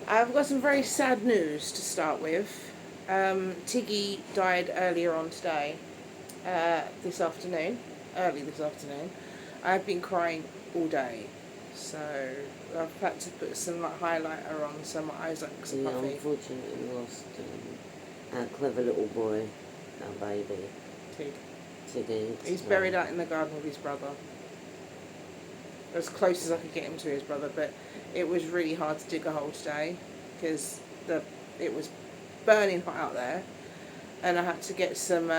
I've got some very sad news to start with. Tiggy died earlier on today, this afternoon, early this afternoon. I've been crying all day, so I've had to put some highlighter on so my eyes don't look so We puffy. unfortunately lost our clever little boy, our baby, Tig. Tiggy. He's buried out in the garden with his brother. As close as I could get him to his brother, but it was really hard to dig a hole today because it was burning hot out there, and I had to get some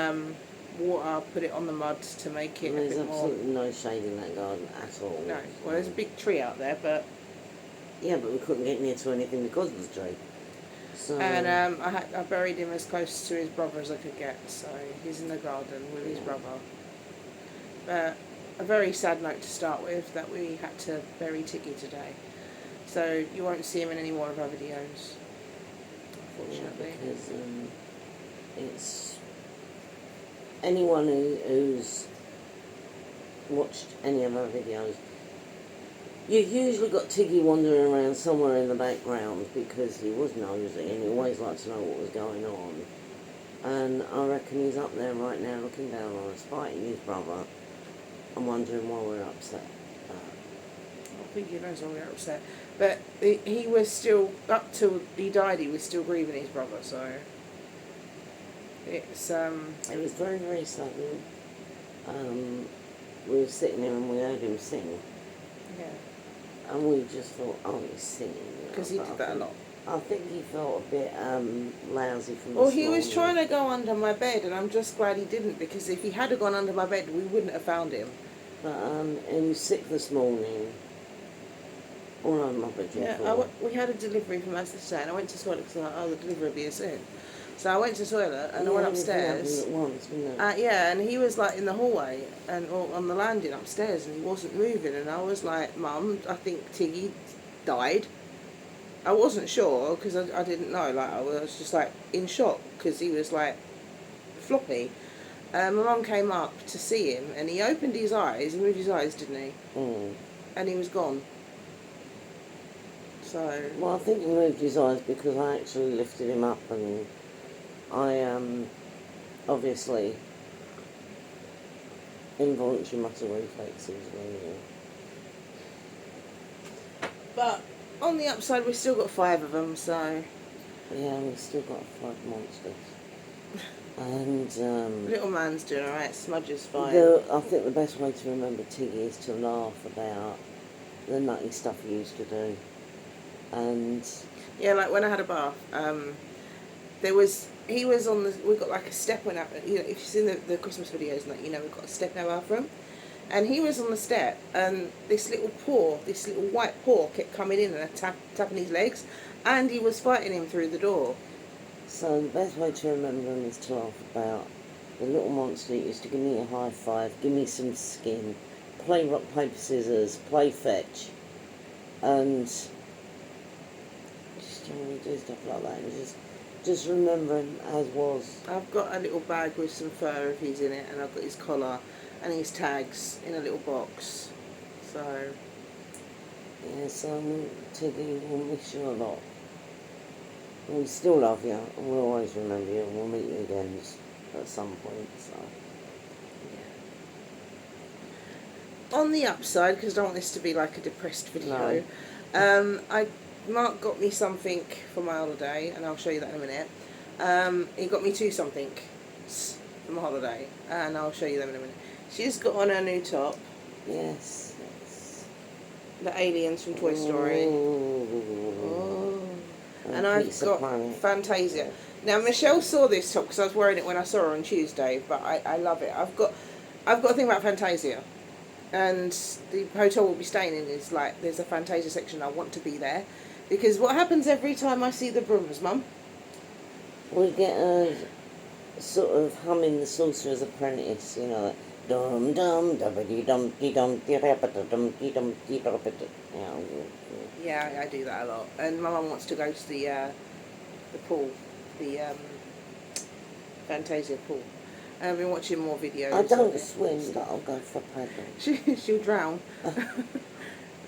water, put it on the mud to make it a There's bit more. absolutely no shade in that garden at all. No, well, there's a big tree out there, but Yeah, but we couldn't get near to anything because of the tree. So and I buried him as close to his brother as I could get, so he's in the garden with his brother. But a very sad note to start with that we had to bury Tiggy today, so you won't see him in any more of our videos, unfortunately. Yeah, because it's anyone who's watched any of our videos. You've usually got Tiggy wandering around somewhere in the background because he was nosy and he always liked to know what was going on. And I reckon he's up there right now looking down on us, fighting his brother and wondering why we're upset. I think he knows why we're upset. But he was still, up till he died, he was still grieving his brother, so it's It was very, very sudden. We were sitting there and we heard him sing. yeah, And we just thought, oh, he's singing. because he did that a lot. I think he felt a bit lousy from Well, this he was morning. trying to go under my bed, and I'm just glad he didn't, because if he had gone under my bed, we wouldn't have found him. But he was sick this morning. All over my bedroom floor. We had a delivery from us today, and I went to the toilet because I thought, oh, the delivery will be here soon. So I went to the toilet, and I went upstairs. At once, wasn't it? Yeah, and he was like in the hallway or on the landing upstairs, and he wasn't moving. And I was like, Mum, I think Tiggy died. I wasn't sure because I didn't know. Like, I was just like in shock because he was like floppy. My mum came up to see him, and he opened his eyes. He moved his eyes, didn't he? And he was gone. So. Well, I think he moved his eyes because I actually lifted him up, and I obviously involuntary muscle reflexes when But on the upside, we've still got 5 of them, so. yeah, we've still got 5 monsters. And Little man's doing alright, Smudge is fine. I think the best way to remember Tiggy is to laugh about the nutty stuff he used to do. And yeah, like when I had a bath, he was on the, we've got like a step in our, you know, if you've seen the Christmas videos and that, you know, we've got a step in our bathroom, and he was on the step, and this little white paw kept coming in and tapping his legs, and he was fighting him through the door. so the best way to remember him is to laugh about the little monster that used to give me a high five, give me some skin, play rock, paper, scissors, play fetch, and just generally do stuff like that. And just remember him as was. I've got a little bag with some fur if he's in it, and I've got his collar and his tags in a little box. So Yeah, so Tiggy, we'll miss you a lot. We still love you, and we'll always remember you, and we'll meet you again at some point, so. on the upside, because I don't want this to be like a depressed video, Mark got me something for my holiday, and I'll show you that in a minute. He got me 2 something for my holiday, and I'll show you them in a minute. She's got on her new top, Yes. the aliens from Toy Story. Oh. And I've got Fantasia. Now Michelle saw this top because I was wearing it when I saw her on Tuesday, but I love it. I've got a thing about Fantasia, and the hotel we'll be staying in is like, there's a Fantasia section. I want to be there because what happens every time I see the brooms, Mum? We get a sort of humming the Sorcerer's Apprentice, you know, like, dum dum dum dum dum dum dum dum. Yeah, I do that a lot. And my mum wants to go to the pool, the Fantasia pool. And I've been watching more videos. I don't swim, but I'll go for paddle. She'll drown.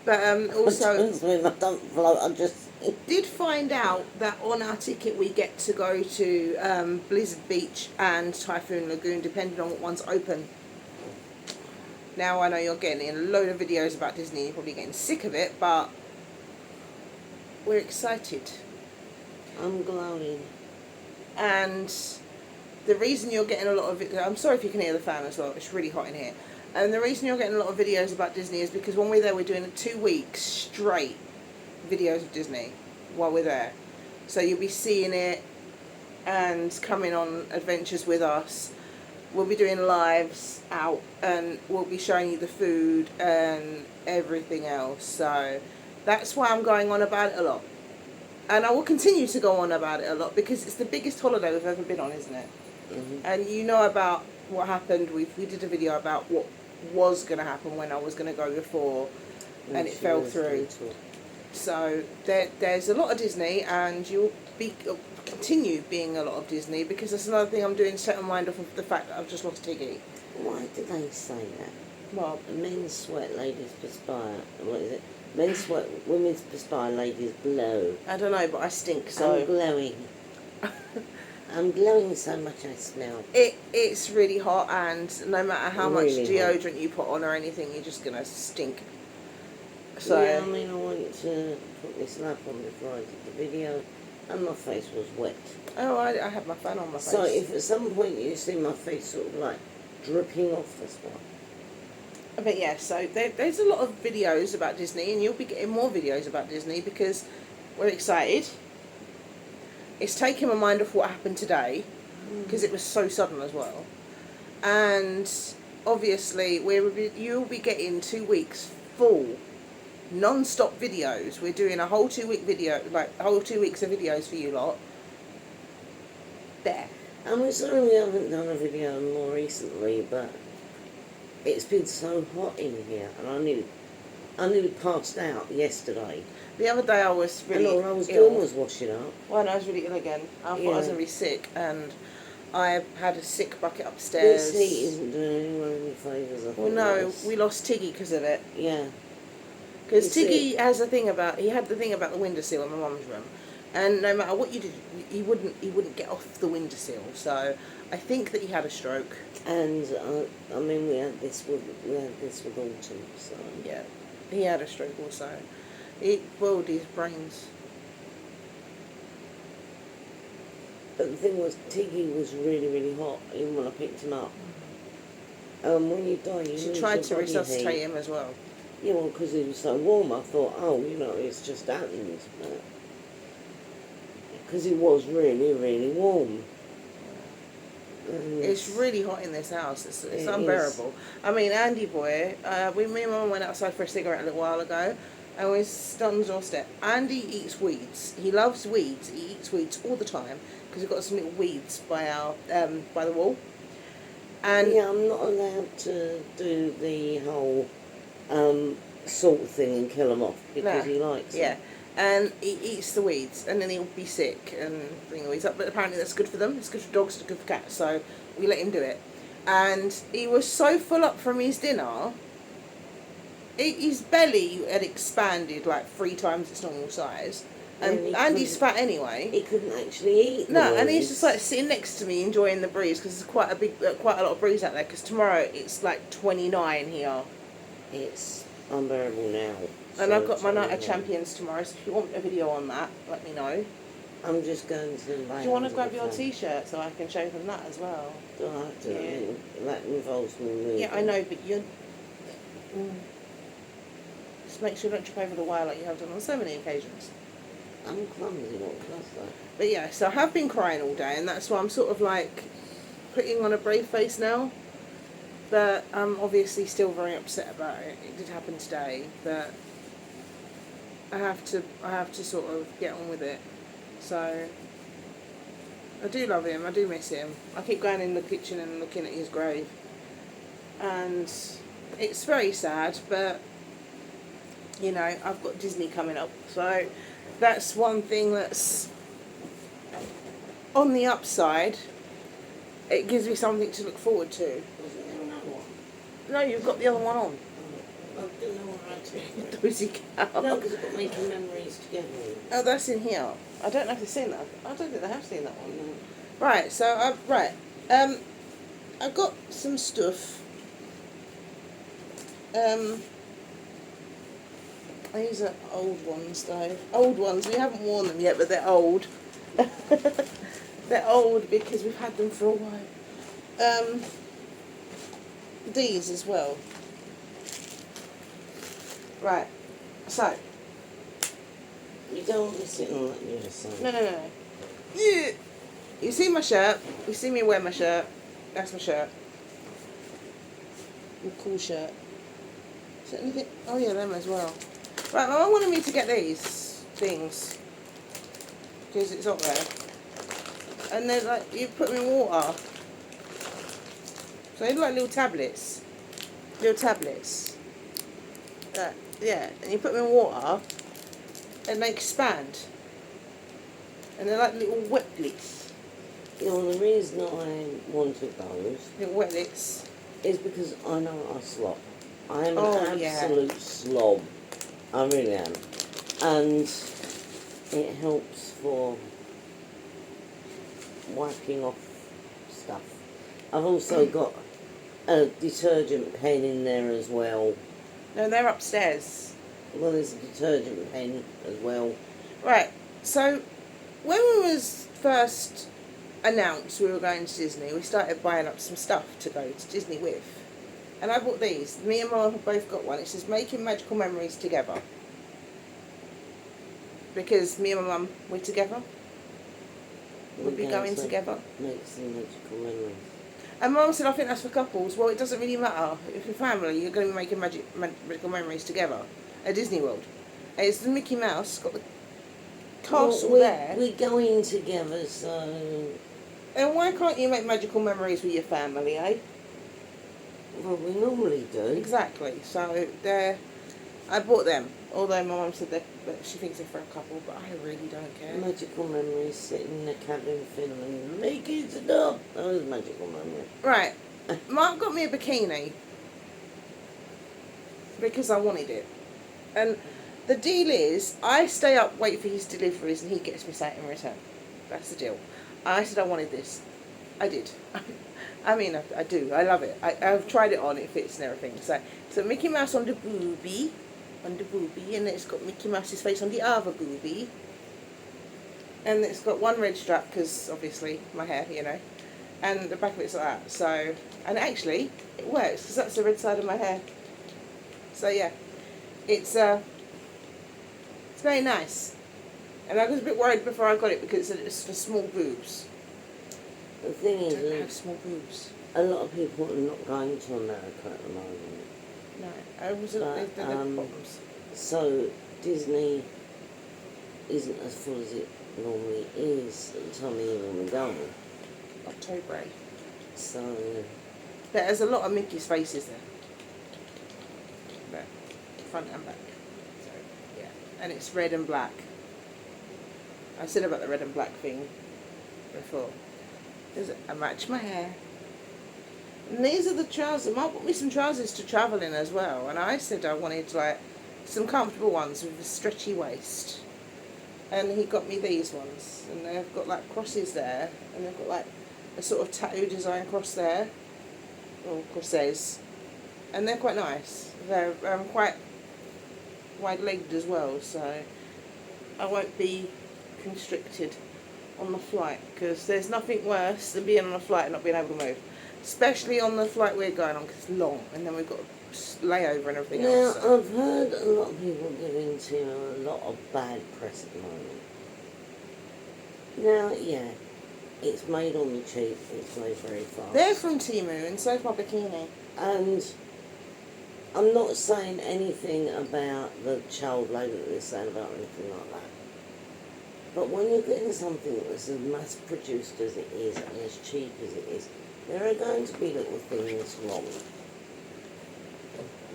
But also, I don't float, I just... did find out that on our ticket we get to go to Blizzard Beach and Typhoon Lagoon, depending on what one's open. Now I know you're getting a load of videos about Disney, you're probably getting sick of it, but we're excited. I'm glowing. And the reason you're getting a lot of it, I'm sorry if you can hear the fan as well, it's really hot in here. And the reason you're getting a lot of videos about Disney is because when we're there, we're doing 2 weeks straight videos of Disney while we're there. So you'll be seeing it and coming on adventures with us. We'll be doing lives out and we'll be showing you the food and everything else. So that's why I'm going on about it a lot. And I will continue to go on about it a lot because it's the biggest holiday we've ever been on, isn't it? Mm-hmm. And you know about what happened. We did a video about what was going to happen when I was going to go before and it fell through. So there's a lot of Disney, and you'll continue being a lot of Disney because that's another thing I'm doing, set my mind off of the fact that I've just lost Tiggy. Why do they say that? Well, Men's sweat, ladies perspire. What is it? Men's sweat, women's perspire, ladies glow. I don't know, but I stink, so... I'm glowing. I'm glowing so much I smell. It's really hot, and no matter how much Really deodorant hot. you put on or anything, you're just going to stink. So Yeah, I mean, I want to put this lap on before I did the video, and my face was wet. Oh, I had my fan on my face. So if at some point you see my face sort of like dripping off this one. But yeah, so there's a lot of videos about Disney, and you'll be getting more videos about Disney because we're excited. It's taken my mind off what happened today because it was so sudden as well. And obviously, you'll be getting 2 weeks full, non-stop videos. We're doing a whole 2 week video, like a whole 2 weeks of videos for you lot. There. And we're sorry we haven't done a video more recently, but it's been so hot in here, and I nearly passed out yesterday. The other day I was really and all I was ill. doing was washing up. Well, I was really ill again. I thought I was going to be sick, and I had a sick bucket This upstairs. heat isn't doing anyone any favours. Well, no, we lost Tiggy because of it. Yeah. Because You Tiggy has a thing about, he had the thing about the windowsill in my mum's room, and no matter what you did, he wouldn't get off the windowsill. So I think that he had a stroke. And I mean, we had this with Autumn, so Yeah, he had a stroke also. It boiled his brains. But the thing was, Tiggy was really, really hot, even when I picked him up. When you die, you She lose tried your to body resuscitate heat. him as well. Yeah, well, because he was so warm, I thought, oh, you know, it's just atoms. Because he was really, really warm. It's really hot in this house. It's It unbearable. I mean, Andy boy, me and Mum went outside for a cigarette a little while ago, and we stood on the doorstep. Andy eats weeds. He loves weeds. He eats weeds all the time because we've got some little weeds by our by the wall. And yeah, I'm not allowed to do the whole salt thing and kill them off because he likes yeah. them. And he eats the weeds, and then he'll be sick and bring the weeds up. But apparently that's good for them. It's good for dogs, it's good for cats. So we let him do it. And he was so full up from his dinner, his belly had expanded like 3 times its normal size. And Andy's fat anyway. He couldn't actually eat the No, and he's weeds. just like sitting next to me enjoying the breeze because there's quite a lot of breeze out there. Because tomorrow it's like 29 here. It's unbearable now. And So I've got my Night of terrible. Champions tomorrow, so if you want a video on that, let me know. I'm just going to. Do you want to grab your t-shirt so I can show them that as well? Do I have to? Yeah. I mean, that involves me moving. Yeah, I know, but you just make sure you don't trip over the wire like you have done on so many occasions. I'm clumsy, what can I say? But yeah, so I have been crying all day, and that's why I'm sort of like putting on a brave face now. But I'm obviously still very upset about it. It did happen today, but I have to sort of get on with it. So I do love him. I do miss him. I keep going in the kitchen and looking at his grave, and it's very sad. But you know, I've got Disney coming up, so that's one thing that's on the upside. It gives me something to look forward to. Was there another one? No, you've got the other one on. Oh, don't know what I took it. Pussycat. No, because I've got Making Memories Together. Oh, that's in here. I don't know if they've seen that. I don't think they have seen that one. No. Right, so I've got some stuff. These are old ones though. Old ones, we haven't worn them yet, but they're old. They're old because we've had them for a while. These as well. Right, so. You don't want me sitting on that near the sun. No. Yeah. You see my shirt. You see me wear my shirt. That's my shirt. A cool shirt. Is there anything? Oh yeah, them as well. Right, my mum wanted me to get these things because it's up there, and they're like you put them in water. So they're like little tablets. Yeah, and you put them in water, and they expand, and they're like little wetlets. Yeah, well, the reason I wanted those Little wetlets. is because I know I slop. I am Oh, an yeah. absolute slob. I really am. And it helps for wiping off stuff. I've also got a detergent pen in there as well. No, they're upstairs. Well, there's a detergent pen as well. Right, so when we was first announced we were going to Disney, we started buying up some stuff to go to Disney with. And I bought these. Me and Mum have both got one. It says Making Magical Memories Together. Because me and my mum, we're together. We'll be going together. Make some magical memories. And Mum said, I think that's for couples. Well, it doesn't really matter. If you're family, you're going to be making magical memories together at Disney World. And it's the Mickey Mouse, got the castle there. We're going together, so... And why can't you make magical memories with your family, eh? Well, we normally do. Exactly. So I bought them. Although my mum said that she thinks they're for a couple, but I really don't care. Magical memories sitting in the cabin filming making it up. That was a magical memory. Right. Mark got me a bikini because I wanted it. And the deal is, I stay up, wait for his deliveries, and he gets me something in return. That's the deal. I said I wanted this. I did. I mean, I do. I love it. I've tried it on. It fits and everything. So Mickey Mouse on the boobie. And it's got Mickey Mouse's face on the other boobie. And it's got one red strap, because obviously my hair, you know. And the back of it's like that. So, and actually, it works, because that's the red side of my hair. So yeah, it's very nice. And I was a bit worried before I got it, because it's for small boobs. The thing I don't is, have small boobs. a lot of people are not going to America at the moment. No, I wasn't. But, They're problems. So Disney isn't as full as it normally is at the time of year when we're going. October. So There's a lot of Mickey's faces there. There, front and back. So yeah, and it's red and black. I said about the red and black thing before. I match my hair. And these are the trousers. Mark bought me some trousers to travel in as well. And I said I wanted like some comfortable ones with a stretchy waist. And he got me these ones. And they've got like crosses there. And they've got like a sort of tattoo design cross there. Or crosses. And they're quite nice. They're quite wide-legged as well. So I won't be constricted on the flight. Because there's nothing worse than being on a flight and not being able to move. Especially on the flight we're going on, because it's long, and then we've got layover and everything else. now I've heard a lot of people giving to a lot of bad press at the moment. Now, yeah, it's made on the cheap, it's made very fast. They're from Temu, and so's my bikini. And I'm not saying anything about the child labour that they're saying about anything like that. But when you're getting something that's as mass produced as it is and as cheap as it is, there are going to be little things wrong.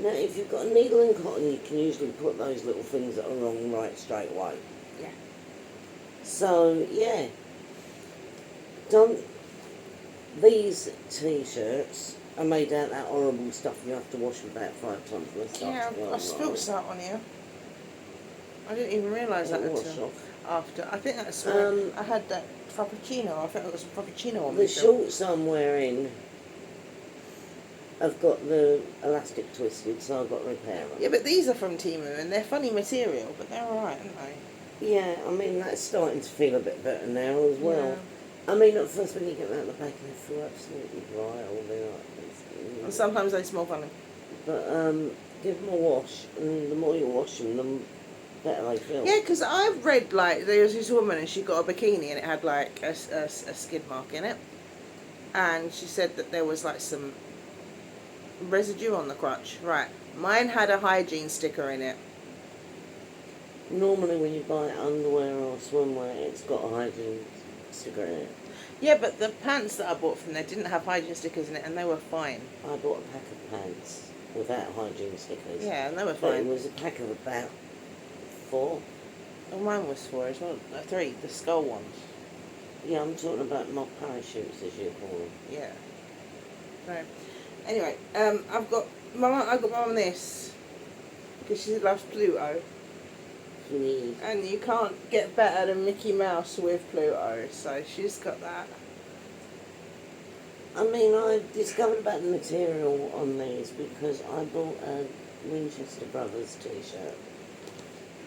Now, if you've got a needle and cotton, you can usually put those little things that are wrong right straight away. Yeah. So, yeah. These t-shirts I made out that horrible stuff you have to wash about 5 times when it starts Yeah, to go I spilled that on you. I didn't even realise that wash until off. after. I think that's where I had that frappuccino. I think I got some frappuccino on The myself. shorts I'm wearing have got the elastic twisted, so I've got to repair them. Yeah, but these are from Temu and they're funny material, but they're alright, aren't they? Yeah, I mean, that's starting to feel a bit better now as well. I mean, at first when you get them out the back, they feel absolutely dry all day. And sometimes they smell funny. But give them a wash, and the more you wash them, the better they feel. Yeah, because I've read, like, there was this woman and she got a bikini and it had, like, a skid mark in it. And she said that there was, like, some residue on the crotch. Right. Mine had a hygiene sticker in it. Normally when you buy underwear or swimwear, it's got a hygiene sticker in it. Yeah, but the pants that I bought from there didn't have hygiene stickers in it and they were fine. I bought a pack of pants without hygiene stickers. Yeah, and they were But it fine. was a pack of about 4. Oh, mine was 4 as well. 3, the skull ones. Yeah, I'm talking about my parachutes, as you call them. Yeah. Right. Anyway, I got mum this because she loves Pluto, Please. and you can't get better than Mickey Mouse with Pluto, so she's got that. I mean, I discovered about the material on these because I bought a Winchester Brothers t-shirt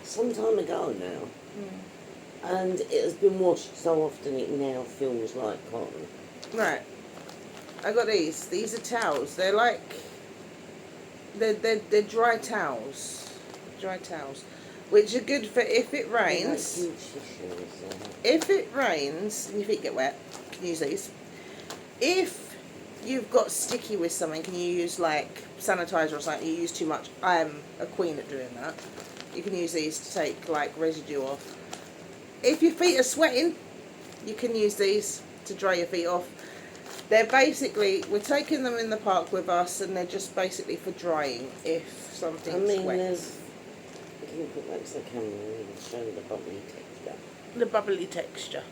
some time ago now, and it has been washed so often it now feels like cotton. Right. I got these. These are towels. They're like they're dry towels. Dry towels. Which are good for if it rains. They're like huge tissues, If it rains and your feet get wet, you can use these. If you've got sticky with something, can you use like sanitizer or something? You use too much. I'm a queen at doing that. You can use these to take like residue off. If your feet are sweating, you can use these to dry your feet off. They're basically, we're taking them in the park with us and they're just basically for drying if something's I mean, wet. can you put that to the camera and show the bubbly texture? The bubbly texture.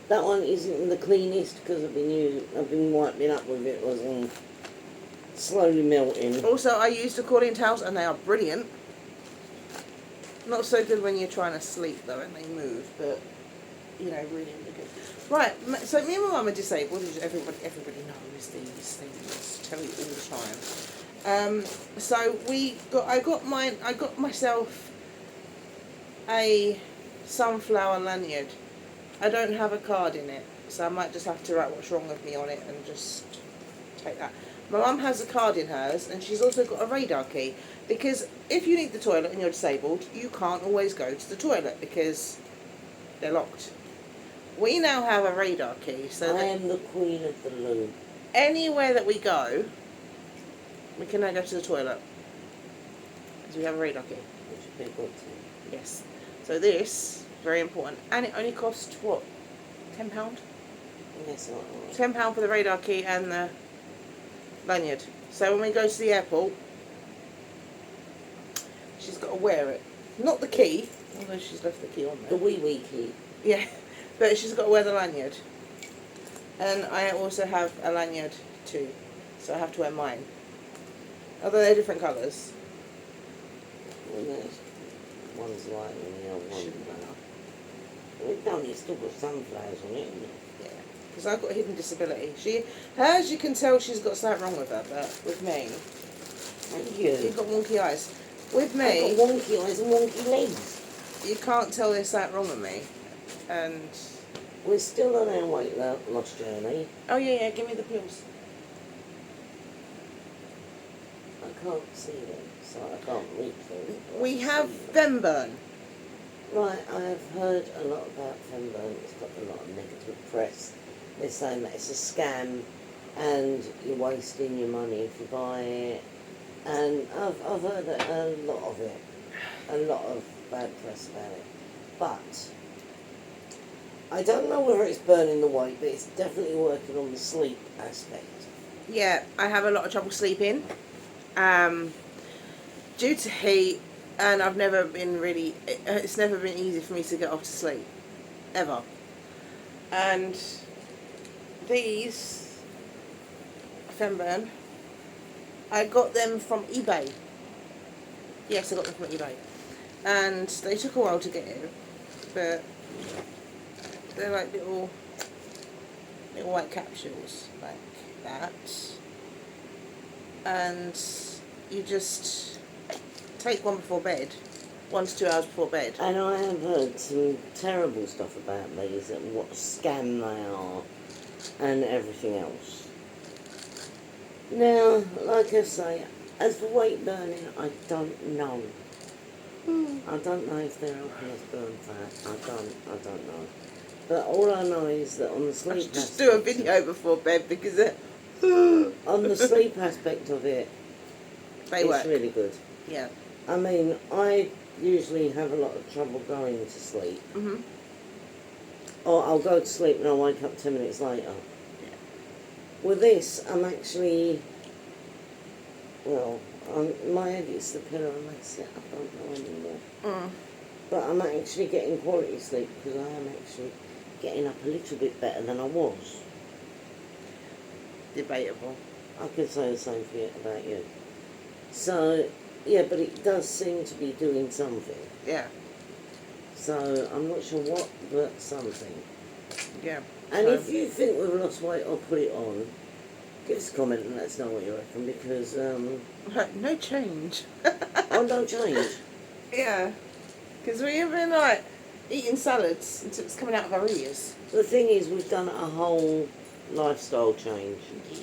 That one isn't the cleanest because I've been wiping up with it, wasn't slowly melting. Also, I used accordion towels and they are brilliant. Not so good when you're trying to sleep though and they move, but you know, really, really good. Right, so me and my mum are disabled, as everybody knows these things, tell you all the time. So I got myself a sunflower lanyard. I don't have a card in it, so I might just have to write what's wrong with me on it and just take that. My mum has a card in hers, and she's also got a radar key, because if you need the toilet and you're disabled, you can't always go to the toilet because they're locked. We now have a radar key, so I that am the queen of the loo. anywhere that we go, we can now go to the toilet. Because we have a radar key. Which would be good too. Yes. So this, very important. And it only cost, what, £10? Yes, not £10 for the radar key and the lanyard. So when we go to the airport, she's got to wear it. Not the key, although she's left the key on the there. wee key. Yeah, but she's got to wear the lanyard. And I also have a lanyard too, so I have to wear mine. Although they're different colours. Well, there's one's light and the other one's Shouldn't black. matter. Well, don't you still got sunflowers on it, isn't it? Yeah, because I've got a hidden disability. Hers, you can tell she's got something wrong with her, but with me, Thank you've you. got wonky eyes. With I've me, got wonky eyes and wonky legs. you can't tell there's something wrong with me. And We're still on our weight loss journey. oh yeah, give me the pills. I can't see them, so I can't reach them. We have Femburn. Right, I have heard a lot about Femburn. It's got a lot of negative press. They're saying that it's a scam and you're wasting your money if you buy it. And I've heard a lot of it, a lot of bad press about it. But I don't know whether it's burning the weight, but it's definitely working on the sleep aspect. Yeah, I have a lot of trouble sleeping. Due to heat, and I've never been really, it's never been easy for me to get off to sleep, ever. And these Femburn I got them from eBay. Yes, I got them from eBay. And they took a while to get here, but they're like little white capsules, like that. And you just take one before bed, 1 to 2 hours before bed. And I have heard some terrible stuff about these and what scam they are and everything else. Now, like I say, as for weight burning, I don't know. I don't know if they're helping us burn fat. I don't know. But all I know is that on the I sleep should just do a video before bed because on the sleep aspect of it, they it's work. really good. Yeah. I mean, I usually have a lot of trouble going to sleep. Mhm. Or I'll go to sleep and I'll wake up 10 minutes later. Yeah. With this, I'm actually, well, my head is the pillow and that's it. I don't know anymore. Mm. But I'm actually getting quality sleep because I am actually getting up a little bit better than I was. Debatable. I could say the same for you about you. So, yeah, but it does seem to be doing something. Yeah. So, I'm not sure what, but something. Yeah. And So- if you think we've lost weight or put it on, give us a comment and let us know what you reckon because, No change. oh, no change. Yeah. Because we've been like eating salads until it's coming out of our ears. The thing is, we've done a whole lifestyle change. Yes.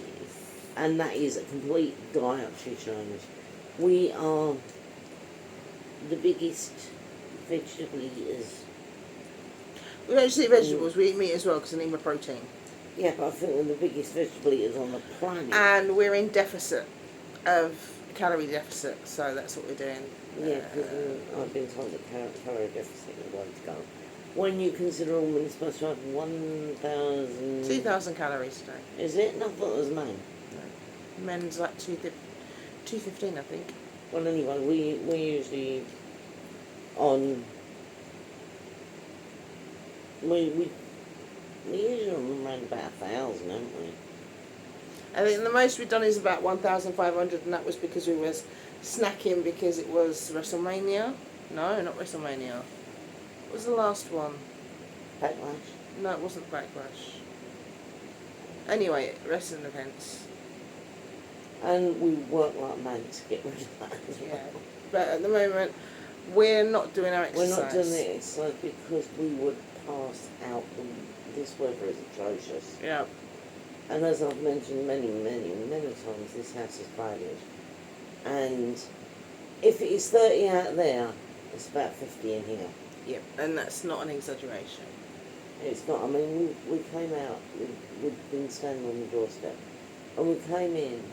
And that is a complete dietary change. We are the biggest vegetable eaters. We don't just eat vegetables, we eat meat as well because I need my protein. Yeah, but I think we're the biggest vegetable eaters on the planet. And we're in deficit of calorie deficit, so that's what we're doing. Yeah, because I've been told that calorie deficit is the way to go. When you consider a woman is supposed to have 1,000... 2,000 calories a day. Is it? No, I thought it was men. Men's like 215, I think. Well, anyway, we usually on... We usually on around about 1,000, haven't we? I think the most we've done is about 1,500, and that was because we was snacking because it was WrestleMania. No, not WrestleMania. What was the last one? Backlash. No, it wasn't Backlash. Anyway, wrestling events. And we work like men to get rid of that as well. Yeah. But at the moment, we're not doing our We're exercise. not doing the exercise because we would pass out. This weather is atrocious. Yeah. And as I've mentioned many times, this house is flooded. And if it is 30 out there, it's about 50 in here. Yeah, and that's not an exaggeration. It's not, I mean, we came out, we'd been standing on the doorstep, and we came in,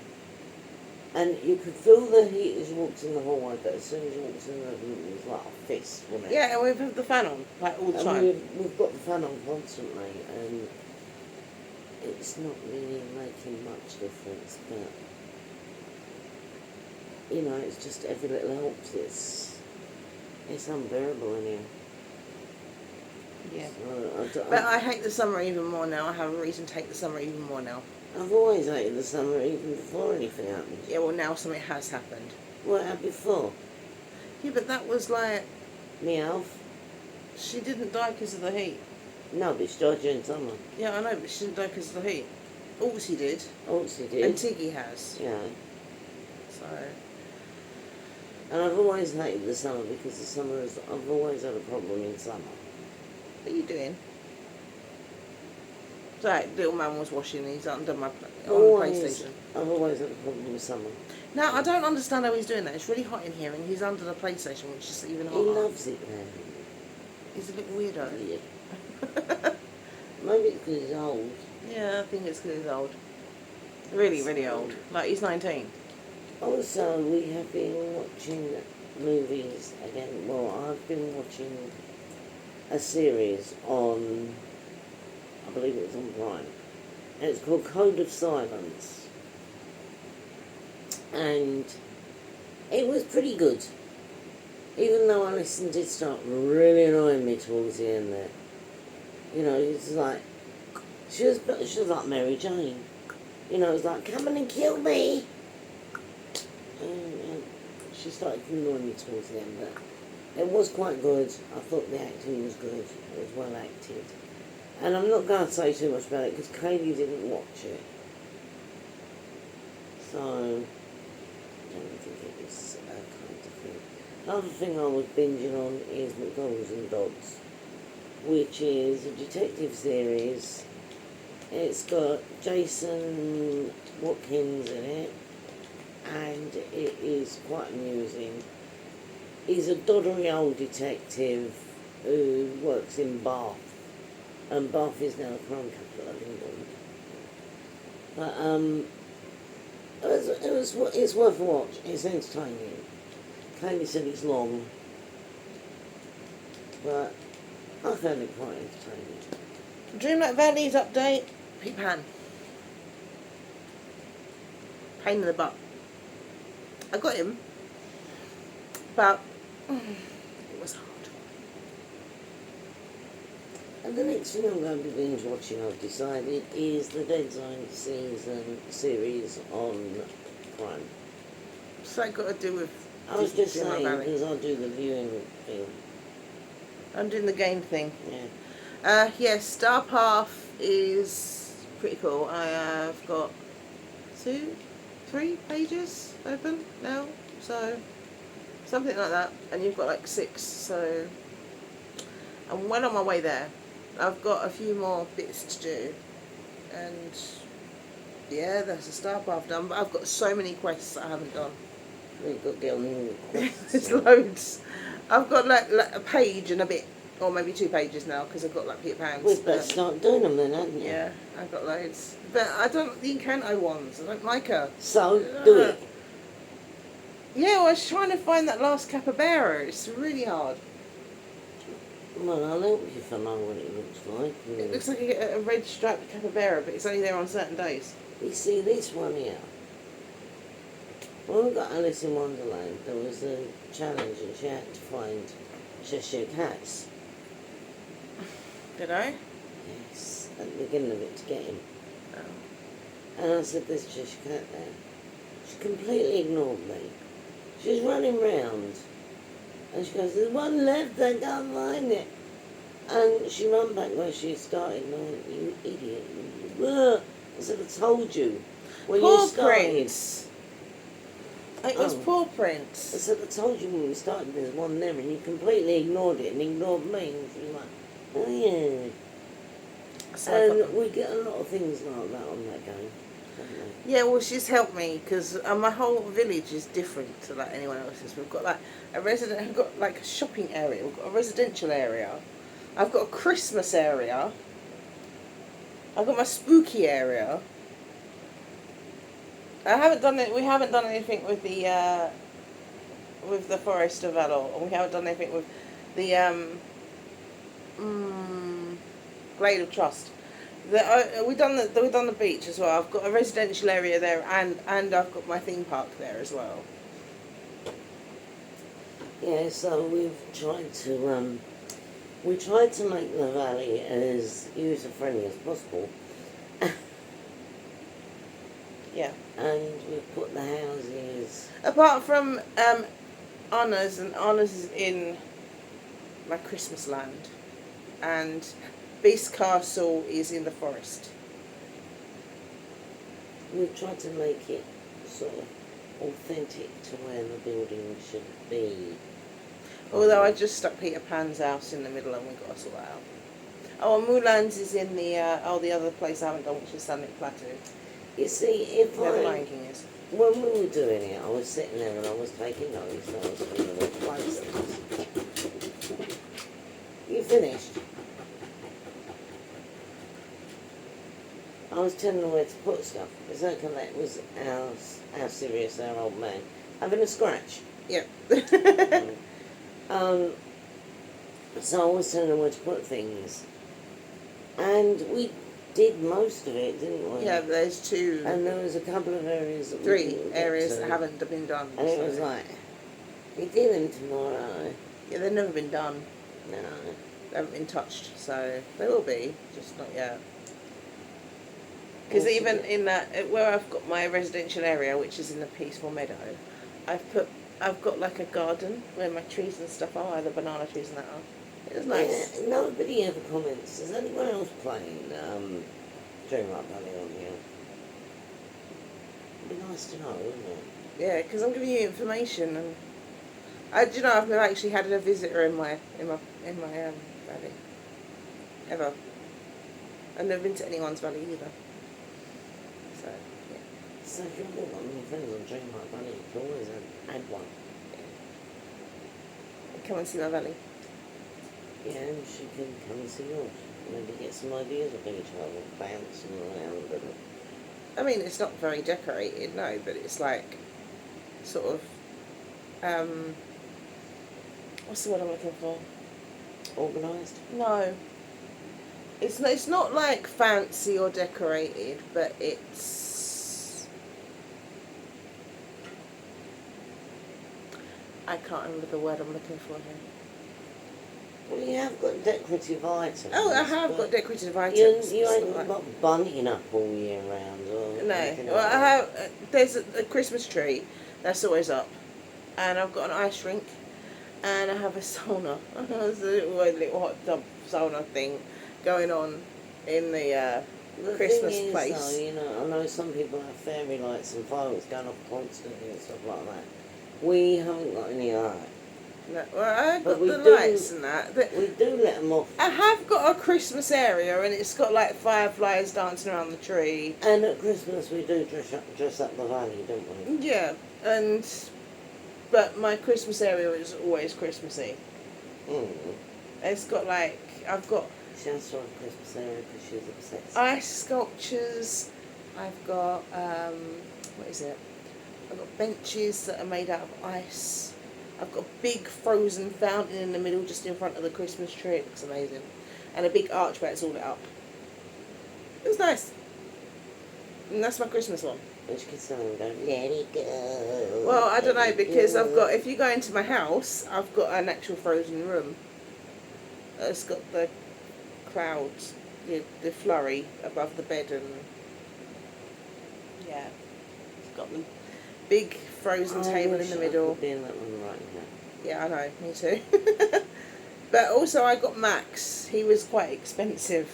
and you could feel the heat as you walked in the hallway, but as soon as you walked in the room, it was like a fist, wasn't it? Yeah, and we've had the fan on, like, all the And time. we've got the fan on constantly, and it's not really making much difference, but, you know, it's just every little helps. It's unbearable in here. Yeah. So But I hate the summer even more now. I have a reason to hate the summer even more now. I've always hated the summer, even before anything happened. Yeah, well, now something has happened. What happened before? Yeah, but that was like, Meowth? she didn't die because of the heat. No, but she died during summer. Yeah, I know, but she didn't die because of the heat. Altsy did, Oh, she did. and Tiggy has. Yeah. So, And I've always hated the summer because the summer is, I've always had a problem in summer. what are you doing? So, little man was washing. He's under my on the Always, PlayStation. I've always had a problem with summer. Now I don't understand how he's doing that. It's really hot in here, and he's under the PlayStation, which is even He hotter. loves it there. He's a little weirdo. Yeah. Maybe it's because he's old. Yeah, I think it's because he's old. Really, really old. Like he's 19. Also, we have been watching movies again. Well, I've been watching a series on, I believe it was on Prime, and it's called Code of Silence. And it was pretty good. Even though Alison did start really annoying me towards the end there. You know, it's like, she was like Mary Jane. You know, it's like, come in and kill me. and she started to annoy me towards the end, but it was quite good. I thought the acting was good. It was well acted. And I'm not going to say too much about it because Kaylee didn't watch it. So, I don't think it was kind of thing. Another thing I was binging on is McDonald's and Dodds, which is a detective series. It's got Jason Watkins in it, and it is quite amusing. He's a doddery old detective who works in Bath, and Bath is now the crime capital of England. But it's worth a watch. It's entertaining. Kaylee said it's long, but I found it quite entertaining. Dreamlight Valley's update. Peter Pan. Pain in the butt. I got him, but it was hard. And the next thing I'm going to be binge watching, I've decided, is the Dead Zone series on Prime. What's that got to do with? I was just Dreamlight saying, Valley? because I do the viewing thing. I'm doing the game thing. Yeah. Yes, Star Path is pretty cool. I have got 3 pages open now, so something like that. And you've got like 6, so I'm well on my way there. I've got a few more bits to do, and yeah, that's the Star Path done. But I've got so many quests I haven't done. We've got to get on the quests. There's loads. I've got like a page and a bit, or maybe 2 pages now, because I've got like Peter Pan's. We'd better start doing them then, hadn't you? Yeah, I've got loads. But I don't, the Encanto ones, I don't like her. So, do it. Yeah, I was trying to find that last capybara. It's really hard. Well, I'll help you if I know what it looks like. It looks like a red striped capybara, but it's only there on certain days. You see this one here? When we got Alice in Wonderland, there was a challenge and she had to find Cheshire Cats. Did I? Yes, at the beginning of it to get him. Oh. And I said, there's Cheshire Cat there. She completely ignored me. She was running round. And she goes, there's one left, I can't find it. And she ran back where she started, and I went, you idiot. Ugh. I said, I told you. When you Paw started. prints. It was paw I prints. said, I told you when we started, there's one there, and you completely ignored it and ignored me. And she was like, oh yeah. So I got And we get a lot of things like that on that game. Don't we? Yeah, well, she's helped me because my whole village is different to like anyone else's. We've got like we've got like a shopping area. We've got a residential area. I've got a Christmas area. I've got my spooky area. I haven't done it. We haven't done anything with the Forest of Valor, and we haven't done anything with the Glade of Trust. We've done the beach as well. I've got a residential area there, and I've got my theme park there as well. Yeah, so we've tried to make the valley as user friendly as possible. Yeah. And we've put the houses. Apart from Anna's, and Anna's is in my Christmas land, and Beast Castle is in the forest. We've tried to make it sort of authentic to where the building should be. Although I just stuck Peter Pan's house in the middle, and we got to sort that out. Oh, and Mulan's is in the the other place I haven't done, which is Sunlit Plateau. You see, if Where the I Lion King is. when we were doing it, I was sitting there and I was taking notes and I was thinking of place things. You finished? I was telling them where to put stuff. Because that was our Sirius, our old man, having a scratch. Yep. So I was telling them where to put things. And we did most of it, didn't we? Yeah, there's 2, And there was a couple of areas that we 3 didn't get areas to. that haven't been done. And it so- was like, you do them tomorrow. Yeah, they've never been done. No. They haven't been touched, so they will be, just not yet. Because Yes, even yeah. in that, where I've got my residential area, which is in the peaceful meadow, I've got like a garden where my trees and stuff are, the banana trees and that are. It's nice. Yeah, nobody ever comments. Is anyone else playing Dreamlight Valley on here? It'd be nice to know, wouldn't it? Yeah, because I'm giving you information, and do you know I've never actually had a visitor in my valley ever. I've never been to anyone's valley either. So yeah. So if you've got any friends on Dreamlight Valley, you can always add one. Come and see my valley. Yeah, and she can come and see yours. Maybe get some ideas of each other, bouncing around and... I mean, it's not very decorated, no, but it's like sort of what's the word I'm looking for? Organised? No. It's not like fancy or decorated, but it's... I can't remember the word I'm looking for here. Well, you have got decorative items. Oh, I have got decorative items. You It's ain't not like- got bunnying up all year round or No. anything Well, like I that. have... there's a Christmas tree that's always up. And I've got an ice rink. And I have a sauna. There's a little hot tub sauna thing going on in the The Christmas thing is, place. though, you know, I know some people have fairy lights and fireworks going off constantly and stuff like that. We haven't got any of that. No, well, I've But got we the do- lights and that. We do let them off. I have got a Christmas area, and it's got like fireflies dancing around the tree. And at Christmas we do dress up the valley, don't we? Yeah, but my Christmas area is always Christmassy. Mm. It's got like I've got She has to have a Christmas area because she's obsessed. ice sculptures. I've got what is it? I've got benches that are made out of ice. I've got a big frozen fountain in the middle, just in front of the Christmas tree. It looks amazing, and a big arch where it's all lit up. It was nice, and that's my Christmas one. And she can sit and go, let it go. Well, I don't know, let it because I've go." got, if you go into my house, I've got an actual frozen room. It's got the clouds, the flurry above the bed, and yeah, it's got the big frozen I table in wish the I middle. could be in that one right now. Yeah, I know, me too. But also I got Max. He was quite expensive.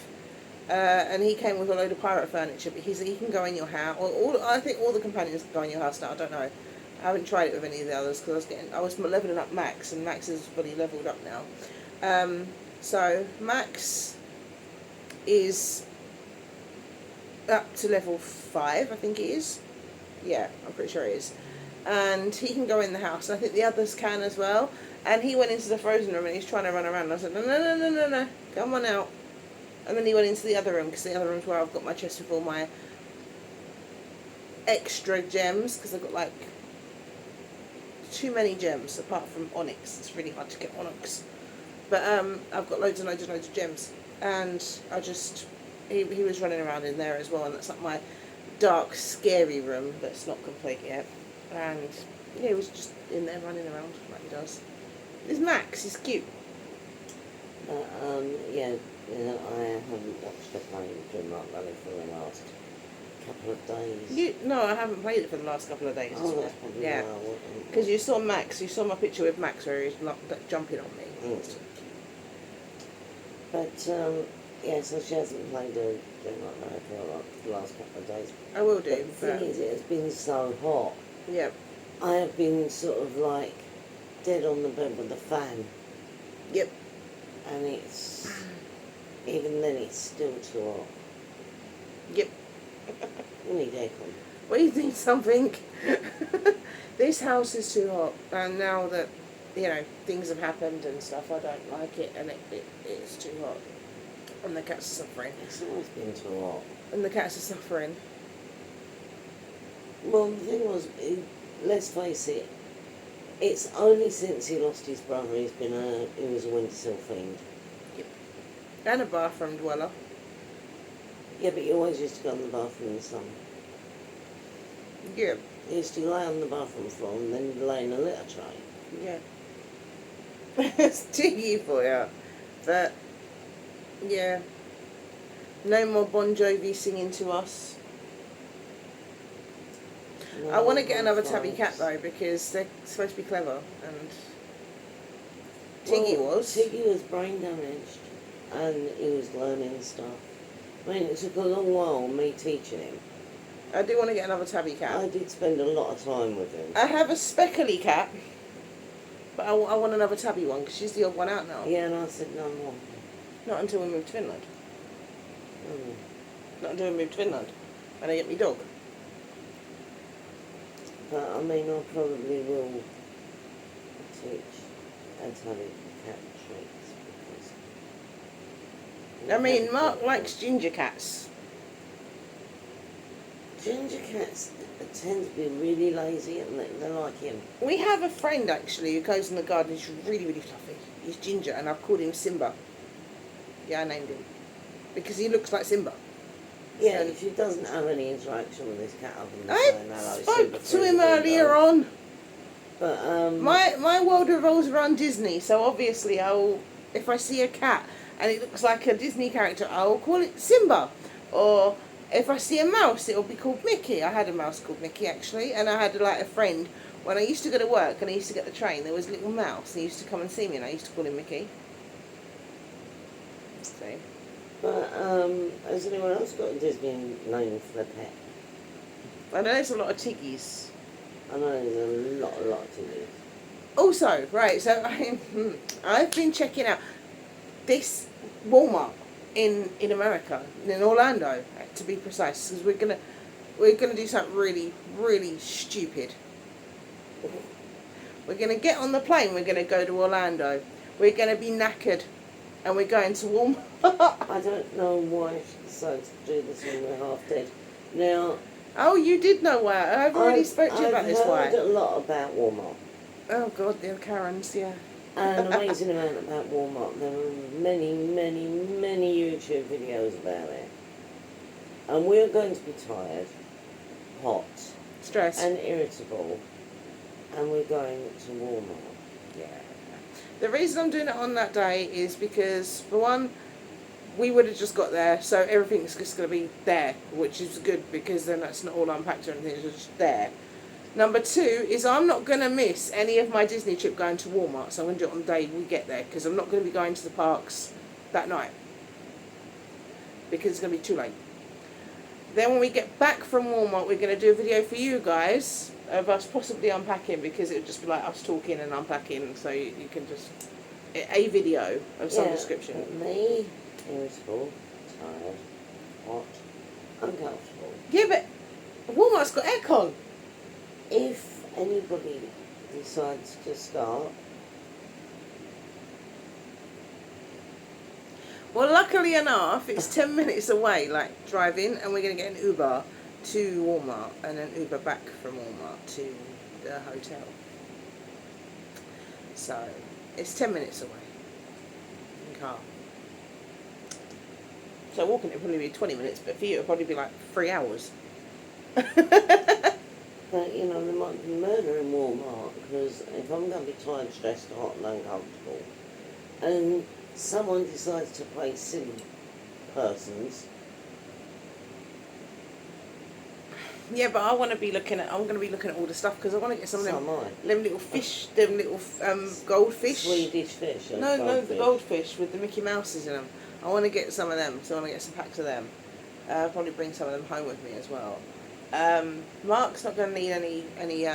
And he came with a load of pirate furniture, but he can go in your house. I think all the companions can go in your house now. I don't know. I haven't tried it with any of the others because I was leveling up Max, and Max is fully leveled up now. So Max is up to level 5, I think he is. Yeah, I'm pretty sure he is. And he can go in the house. And I think the others can as well. And he went into the frozen room and he's trying to run around. And I said, no, come on out. And then he went into the other room, because the other room's where I've got my chest with all my extra gems, because I've got like too many gems apart from onyx. It's really hard to get onyx. But I've got loads and loads and loads of gems. And he was running around in there as well, and that's like my dark, scary room that's not complete yet. And yeah, he was just in there running around like he does. There's Max, he's cute. Yeah, I haven't watched her play Dreamlight Valley for the last couple of days. No, I haven't played it for the last couple of days. Oh, that's probably yeah. why I wasn't. Because you saw Max, you saw my picture with Max where he's jumping on me. Mm. But, yeah, so she hasn't played Dreamlight Valley for the last couple of days. I will But do. the thing is, it has been so hot. Yeah. I have been sort of like dead on the bed with the fan. Yep. And it's, even then it's still too hot. Yep. We need aircon. We need something. This house is too hot, and now that things have happened and stuff, I don't like it, and it's too hot, and the cats are suffering, It's always been too hot. and the cats are suffering. Well, the thing was, let's face it, it's only since he lost his brother he was a Wintersill fiend. And a bathroom dweller. Yeah, but he always used to go in the bathroom in the summer. Yeah. He used to lie on the bathroom floor and then he'd lay in a litter tray. Yeah. It's tiggy for you. But, yeah. No more Bon Jovi singing to us. No, I want to get no another tabby cat flies. though because they're supposed to be clever, and Tiggy was. Tiggy was brain damaged and he was learning stuff. I mean, it took a long while me teaching him. I do want to get another tabby cat. I did spend a lot of time with him. I have a speckly cat, but I want another tabby one because she's the odd one out now. Yeah, and I said no more. Not until we move to Finland. Mm. Not until we move to Finland. And I get me dog. But I mean, I probably will teach a tabby cat traits because. I mean, Mark likes ginger cats. Ginger cats tend to be really lazy and they're like him. We have a friend actually who goes in the garden. He's really, really fluffy. He's ginger, and I've called him Simba. Yeah, I named him because he looks like Simba. Yeah, So- she doesn't have any interaction with this cat other than I saying hello. spoke to him earlier on. But My world revolves around Disney, so obviously if I see a cat and it looks like a Disney character, I'll call it Simba. Or if I see a mouse, it'll be called Mickey. I had a mouse called Mickey actually, and I had like a friend when I used to go to work and I used to get the train. There was a little mouse. He used to come and see me, and I used to call him Mickey. So. But has anyone else got a Disney name for their pet? I know there's a lot of Tiggies. I know there's a lot of Tiggies. Also, right, so I've been checking out this Walmart in America, in Orlando, to be precise, because we're gonna do something really, really stupid. We're gonna get on the plane. We're gonna go to Orlando. We're gonna be knackered, and we're going to Walmart. I don't know why she decided to do this when we're half dead. Now, Oh, you did know why. I've already spoke to you about this. Why? I've heard a lot about Walmart. Oh God, the Karens, yeah. An amazing amount about Walmart. There are many, many, many YouTube videos about it. And we're going to be tired, hot, Stress. and irritable. And we're going to Walmart. Yeah. The reason I'm doing it on that day is because, for one, we would have just got there, so everything's just going to be there, which is good because then that's not all unpacked or anything, it's just there. Number two is I'm not going to miss any of my Disney trip going to Walmart, so I'm going to do it on the day we get there because I'm not going to be going to the parks that night because it's going to be too late. Then when we get back from Walmart, we're going to do a video for you guys of us possibly unpacking because it would just be like us talking and unpacking, so you can just a video of some description. Me, irritable, tired, hot, uncomfortable. Yeah, but Walmart's got aircon. If anybody decides to start, Well, luckily enough, it's 10 minutes away, like driving, and we're going to get an Uber to Walmart and an Uber back from Walmart to the hotel. So, it's 10 minutes away in car. So walking it'll probably be 20 minutes, but for you it'll probably be like 3 hours. but you know, there might be murder in Walmart because if I'm going to be tired, stressed, hot, and uncomfortable, and someone decides to play silly persons. Yeah, but I want to be looking at. I'm going to be looking at all the stuff because I want to get some of So them, am I. them little fish, them little goldfish. Swedish fish. No, the goldfish with the Mickey Mouses in them. I want to get some of them, so I want to get some packs of them. I'll probably bring some of them home with me as well. Mark's not going to need any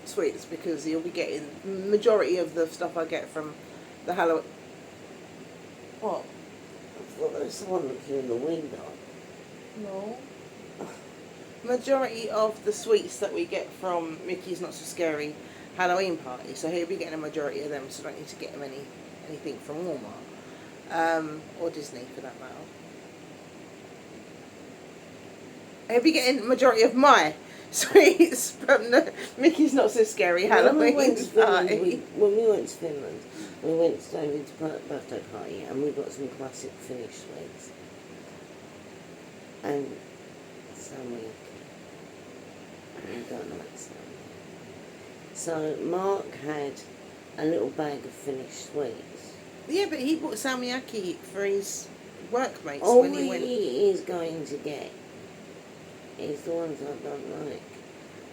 sweets because he'll be getting majority of the stuff I get from the Halloween. What? I thought there was someone looking in the window. No. Majority of the sweets that we get from Mickey's Not So Scary Halloween party, so he'll be getting a majority of them, so I don't need to get him anything from Walmart. Or Disney for that matter. He'll be getting a majority of my sweets from the Mickey's Not So Scary Halloween party. When we went to Finland, we went to David's birthday party and we got some classic Finnish sweets. And salmiakki. I don't like salmiakki. So Mark had a little bag of Finnish sweets. Yeah, but he bought salmiakki for his workmates All when he went. he is going to get is the ones I don't like.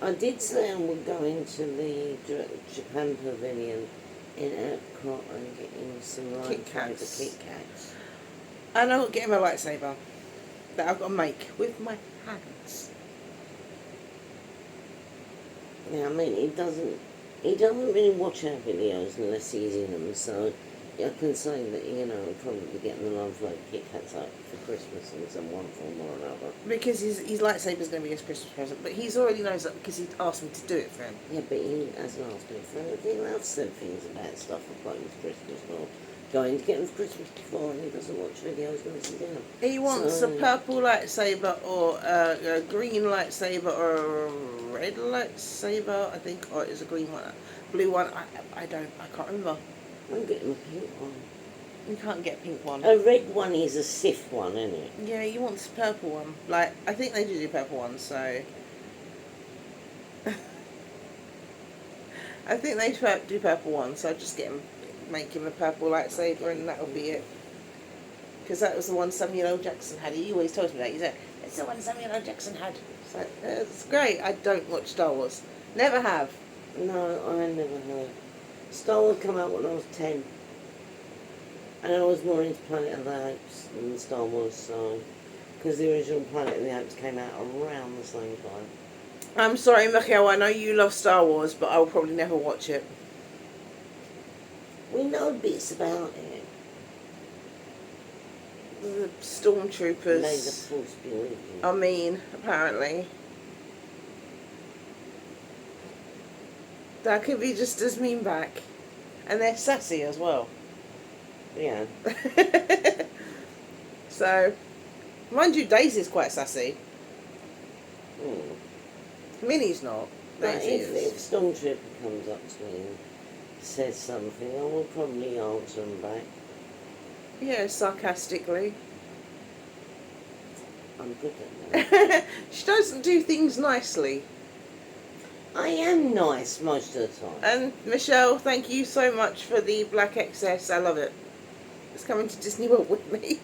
I did say I would go into the Japan Pavilion in Epcot and get him some Kit flavor Kats. Kit Kats. And I'll get him a lightsaber that I've got to make with my hands. Yeah, I mean, he doesn't really watch our videos unless he's in them, so I can say that, you know, I'll probably be getting the love like Kit Kats out for Christmas in some one form or another. Because his lightsaber's going to be his Christmas present, but he's already knows that because he asked me to do it for him. Yeah, but he hasn't asked me for anything else, said things about stuff I've got him for Christmas or going to get him for Christmas before, and he doesn't watch videos when he's in dinner. He wants a purple lightsaber or a green lightsaber or a red lightsaber, I think, or it's a green one, blue one. I can't remember. I'm getting a pink one. You can't get a pink one. A red one is a Sith one, isn't it? Yeah, he wants a purple one. Like, I think they do purple ones, so I think they do purple ones. So just make him a purple lightsaber, and that'll be it. Because that was the one Samuel L. Jackson had. He always tells me that. He said, "It's the one Samuel L. Jackson had." So it's great. I don't watch Star Wars. Never have. No, I never have. Star Wars came out when I was 10. And I was more into Planet of the Apes than Star Wars, so... Because the original Planet of the Apes came out around the same time. I'm sorry, Michael. I know you love Star Wars, but I will probably never watch it. We know bits about it. The stormtroopers. May the Force be with you. I mean, apparently. That could be just as mean back. And they're sassy as well. Yeah. So, mind you, Daisy's quite sassy. Minnie's not. But Daisy if is. Stormtrooper comes up to me and says something, I will probably answer him back. Yeah, sarcastically. I'm good at that. She doesn't do things nicely. I am nice most of the time. And Michelle, thank you so much for the Black XS. I love it. It's coming to Disney World with me.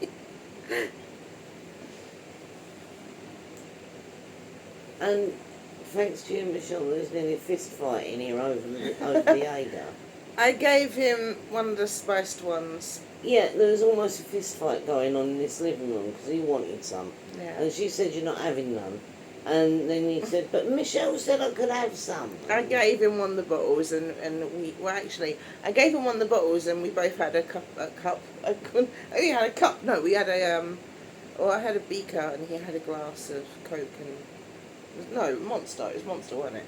And thanks to you, Michelle, there's nearly a fist fight in here over the Ada. I gave him one of the spiced ones. Yeah, there was almost a fist fight going on in this living room because he wanted some. Yeah. And she said, "You're not having none." And then he said, "But Michelle said I could have some." I gave him one of the bottles, and I gave him one of the bottles, and we both had I only had a cup. No, we had I had a beaker, and he had a glass of Coke and Monster. It was Monster, wasn't it?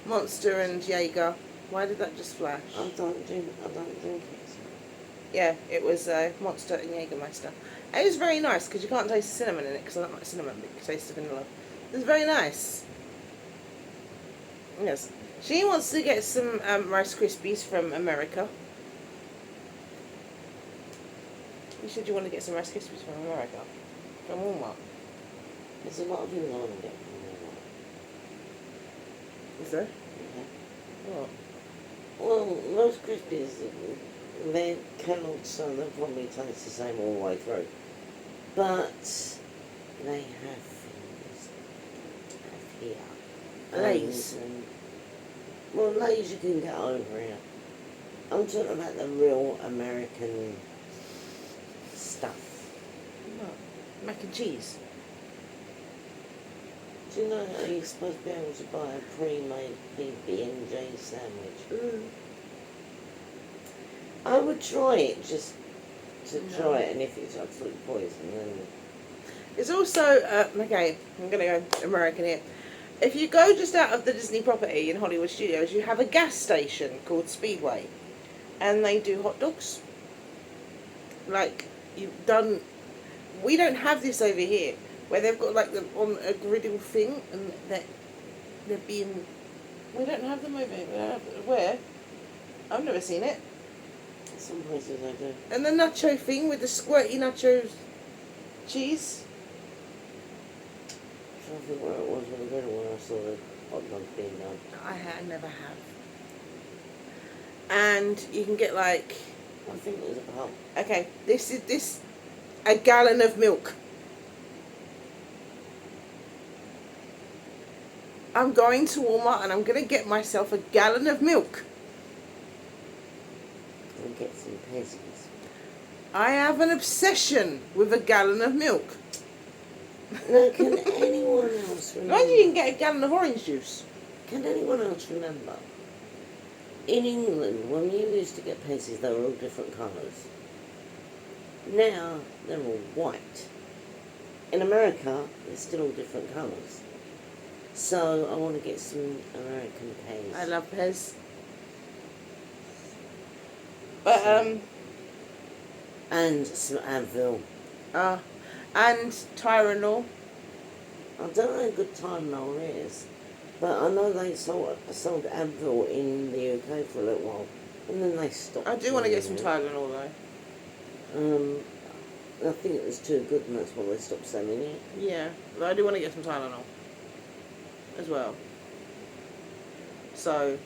Monster and Jaeger. Why did that just flash? I don't drink it. Yeah, it was Monster and Jägermeister. It was very nice because you can't taste the cinnamon in it because I don't like cinnamon, but you can taste the vanilla. It was very nice. Yes. She wants to get some Rice Krispies from America. You said you want to get some Rice Krispies from America? From Walmart? There's a lot of things I want to get from Is there? there. What? Well, Rice Krispies, they're Kellogg's, so they'll probably taste the same all the way through. But they have things here. Lay's. Well, Lay's you can get over here. I'm talking about the real American stuff. What? Mac and cheese? Do you know how you're supposed to be able to buy a pre-made PB&J sandwich? I would try it just to try it, and if it's absolute poison, then... It's also, okay, I'm going to go American here. If you go just out of the Disney property in Hollywood Studios, you have a gas station called Speedway. And they do hot dogs. Like, we don't have this over here. Where they've got like them on a griddle thing, and they're being... We don't have them over here. Where? I've never seen it. Some places I do. And the nacho thing with the squirty nacho cheese. I'm trying to think where it was when I saw the hot dogs being done. I never have. And you can get like... I think it was a pub. Okay, this is a gallon of milk. I'm going to Walmart and I'm going to get myself a gallon of milk. And get some Pezzies. I have an obsession with a gallon of milk. Now, can anyone else remember? Imagine you can get a gallon of orange juice. Can anyone else remember? In England, when you used to get Pezzies, they were all different colours. Now, they're all white. In America, they're still all different colours. So, I want to get some American Pez. I love Pez. But, And some Advil. and Tylenol. I don't know how good Tylenol is, but I know they sold Advil in the UK for a little while, and then they stopped. I do want to get some doing Tylenol though. it. I think it was too good, and that's why they stopped selling it. Yeah, but I do want to get some Tylenol as well. So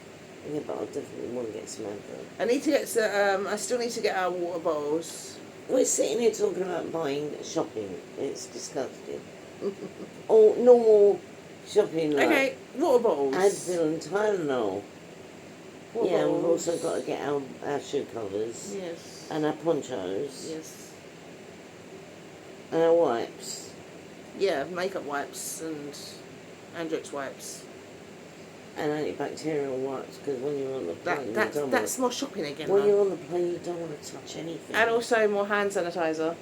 Yeah, but I definitely want to get some Advil. I need to get some. I still need to get our water bottles. We're sitting here talking about shopping. It's disgusting. Or normal shopping, like Okay, water bottles. Advil and Tylenol. Water Yeah, we've bottles. also got to get our shoe covers Yes. and our ponchos Yes. and our wipes. Yeah, makeup wipes and Andrex wipes. And antibacterial wipes, because when you're on the plane, That's more shopping again. when though. you're on the plane, you don't want to touch anything. And also more hand sanitizer.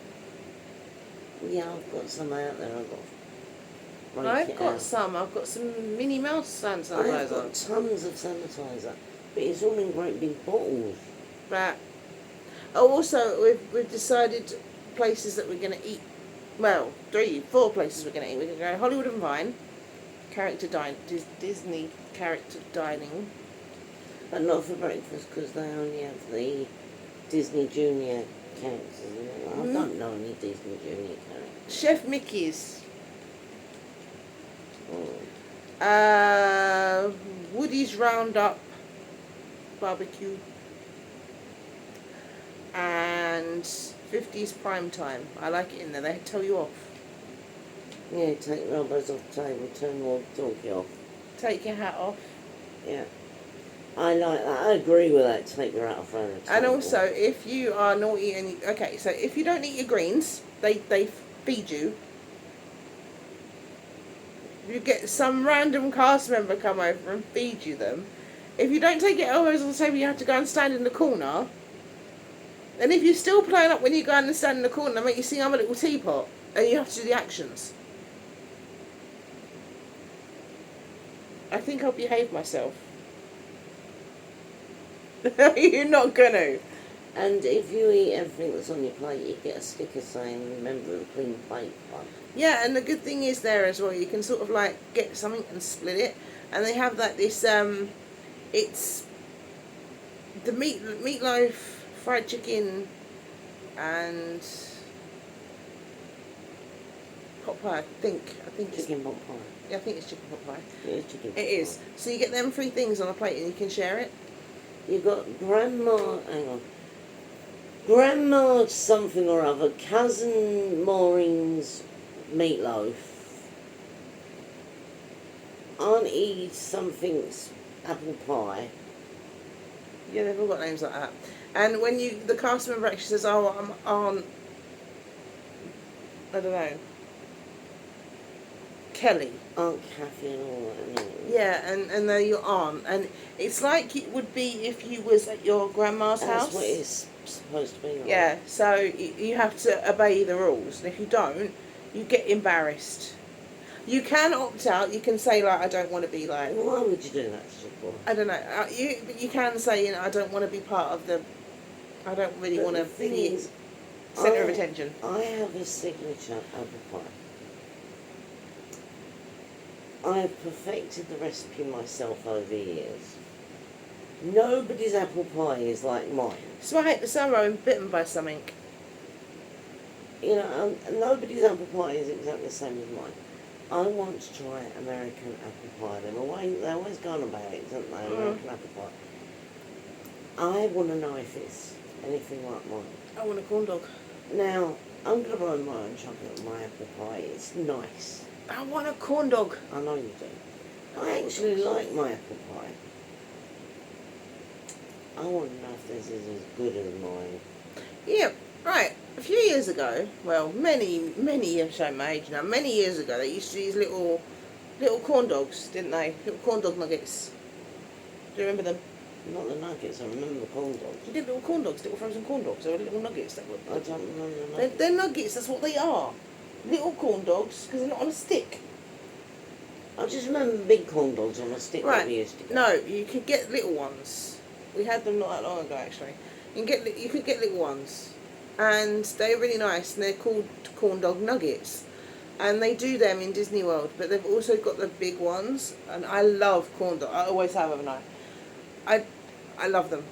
Yeah, I've got some out there. I've got some. I've got some Minnie Mouse hand I've sanitizer. got tons of sanitizer, but it's all in great big bottles. But also we've decided places that we're going to eat. Well, 4 places we're going to eat. We're going to go Hollywood and Vine, Disney character dining. But not for breakfast, because they only have the Disney Junior characters. I don't know any Disney Junior characters. Chef Mickey's. Oh. Woody's Roundup barbecue. And 50s prime time. I like it in there. They tell you off. Yeah, take the elbows off the table, turn the donkey off. Take your hat off. Yeah. I like that. I agree with that. Take your hat off around the table. And also, if you are naughty and okay, so if you don't eat your greens, they feed you. You get some random cast member come over and feed you them. If you don't take your elbows on the table, you have to go and stand in the corner. And if you're still playing up when you go and stand in the corner, they make you sing I'm a Little Teapot, and you have to do the actions. I think I'll behave myself. You're not gonna. And if you eat everything that's on your plate, you get a sticker saying, remember the clean plate one. Yeah, and the good thing is there as well, you can sort of like get something and split it. And they have like this, it's the meatloaf, fried chicken, and pot pie. I think it's Chicken pot pie. yeah, I think it's chicken pot pie. Yeah, it's chicken pot It is. pie. So you get them 3 things on a plate and you can share it. You've got Grandma something or other, Cousin Maureen's meatloaf, Auntie something's apple pie. Yeah, they've all got names like that. And when the cast member actually says, "Oh, I'm Aunt," I don't know, Kelly. Aunt Kathy and all that. No. Yeah, and they're your aunt, and it's like it would be if you was at your grandma's That's house. what it's supposed to be like. Yeah, so you have to obey the rules, and if you don't, you get embarrassed. You can opt out. You can say like, I don't want to be like. Why would you do that to your boy? I don't know. You can say I don't want to be part of the. I don't really But want to the thing be is, centre of attention. I have a signature apple pie. I have perfected the recipe myself over the years. Nobody's apple pie is like mine. So I hate the summer. I'm bitten by something. You know, nobody's apple pie is exactly the same as mine. I want to try American apple pie. They're always gone about it, don't they? American apple pie. I want to know if it's anything like mine. I want a corn dog. Now, I'm going to buy my own chocolate and my apple pie. It's nice. I want a corn dog. I know you do. I actually like my apple pie. I want to know if this is as good as mine. Yeah, right. A few years ago, well, many years, show my age now. Many years ago, they used to use little corn dogs, didn't they? Little corn dog nuggets. Do you remember them? Not the nuggets, I remember the corn dogs. You did little corn dogs, little frozen corn dogs. They were little nuggets. That I were. don't remember the They're, nuggets. they're nuggets. That's what they are. Little corn dogs because they're not on a stick. I just remember big corn dogs on a stick that we used to get. No, you could get little ones. We had them not that long ago, actually. You could get little ones, and they're really nice. And they're called corn dog nuggets, and they do them in Disney World. But they've also got the big ones, and I love corn dog. I always have, haven't I? I love them.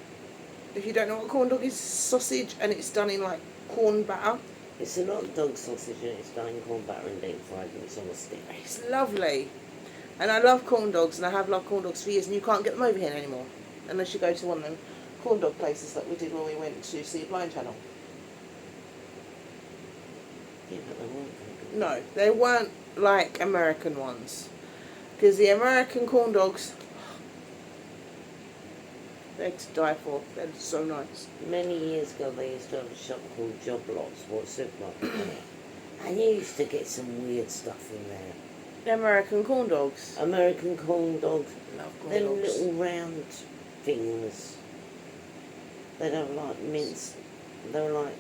If you don't know what corn dog is, sausage, and it's done in like corn batter. It's a hot dog sausage and it's done in corn batter and deep fried and it's on a stick. It's lovely. And I love corn dogs, and I have loved corn dogs for years, and you can't get them over here anymore. Unless you go to one of them corn dog places that we did when we went to see Blind Channel. Yeah, but they weren't very good. No, they weren't like American ones. Because the American corn dogs, they're to die for. They're so nice. Many years ago they used to have a shop called Job Lots, or a supermarket. And you used to get some weird stuff in there. The American corn dogs. American corn dogs, Love corn them dogs. little round things. They'd have like mince, they were like